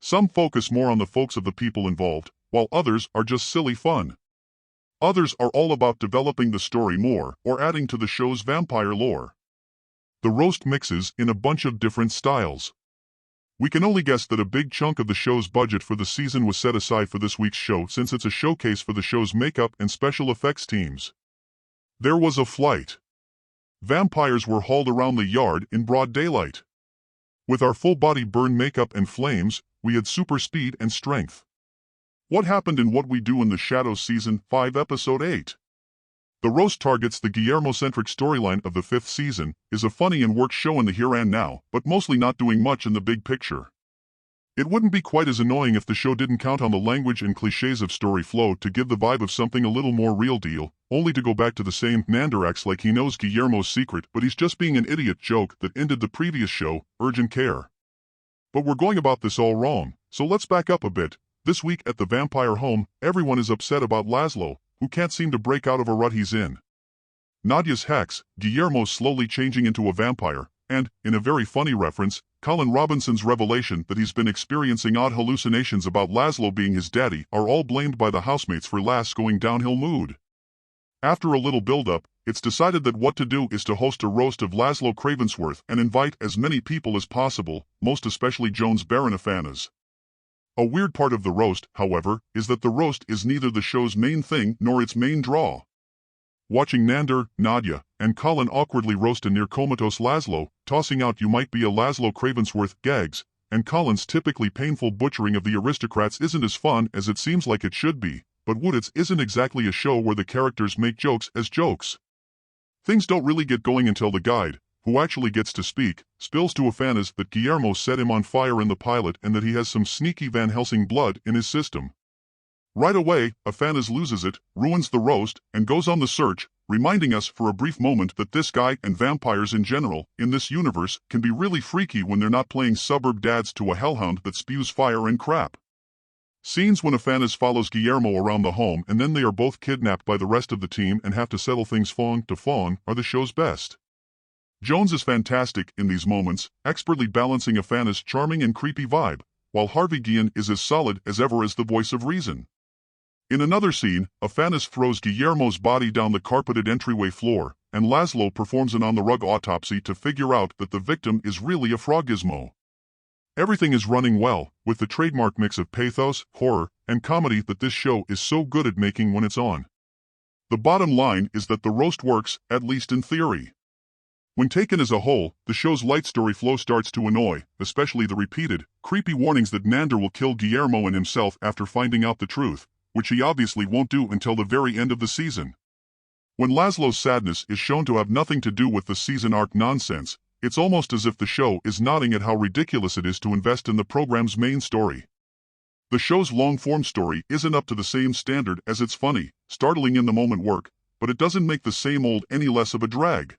Some focus more on the folks of the people involved, while others are just silly fun. Others are all about developing the story more or adding to the show's vampire lore. The roast mixes in a bunch of different styles. We can only guess that a big chunk of the show's budget for the season was set aside for this week's show, since it's a showcase for the show's makeup and special effects teams. There was a flight. Vampires were hauled around the yard in broad daylight. With our full-body burn makeup and flames, we had super speed and strength. What happened in What We Do in the Shadows Season 5 Episode 8? The roast targets the Guillermo-centric storyline of the 5th season, is a funny and works show in the here and now, but mostly not doing much in the big picture. It wouldn't be quite as annoying if the show didn't count on the language and cliches of story flow to give the vibe of something a little more real deal, only to go back to the same Nander acts like he knows Guillermo's secret but he's just being an idiot joke that ended the previous show, Urgent Care. But we're going about this all wrong, so let's back up a bit. This week at the vampire home, everyone is upset about Laszlo, who can't seem to break out of a rut he's in. Nadia's hex, Guillermo's slowly changing into a vampire, and, in a very funny reference, Colin Robinson's revelation that he's been experiencing odd hallucinations about Laszlo being his daddy are all blamed by the housemates for Laz going downhill mood. After a little build-up, it's decided that what to do is to host a roast of Laszlo Cravensworth and invite as many people as possible, most especially Joan's Baranofanas. A weird part of the roast, however, is that the roast is neither the show's main thing nor its main draw. Watching Nander, Nadia, and Colin awkwardly roast a near-comatose Laszlo, tossing out "you might be a Laszlo Cravensworth" gags, and Colin's typically painful butchering of the aristocrats isn't as fun as it seems like it should be, but Wooditz isn't exactly a show where the characters make jokes as jokes. Things don't really get going until the guide, who actually gets to speak, spills to Afanas that Guillermo set him on fire in the pilot and that he has some sneaky Van Helsing blood in his system. Right away, Afanas loses it, ruins the roast, and goes on the search, reminding us for a brief moment that this guy and vampires in general, in this universe, can be really freaky when they're not playing suburb dads to a hellhound that spews fire and crap. Scenes when Afanas follows Guillermo around the home and then they are both kidnapped by the rest of the team and have to settle things fawn to fawn are the show's best. Jones is fantastic in these moments, expertly balancing Afanas' charming and creepy vibe, while Harvey Guillen is as solid as ever as the voice of reason. In another scene, Afanas throws Guillermo's body down the carpeted entryway floor, and Laszlo performs an on-the-rug autopsy to figure out that the victim is really a Frogismo. Everything is running well, with the trademark mix of pathos, horror, and comedy that this show is so good at making when it's on. The bottom line is that the roast works, at least in theory. When taken as a whole, the show's light story flow starts to annoy, especially the repeated, creepy warnings that Nander will kill Guillermo and himself after finding out the truth, which he obviously won't do until the very end of the season. When Laszlo's sadness is shown to have nothing to do with the season arc nonsense, it's almost as if the show is nodding at how ridiculous it is to invest in the program's main story. The show's long-form story isn't up to the same standard as its funny, startling in-the-moment work, but it doesn't make the same old any less of a drag.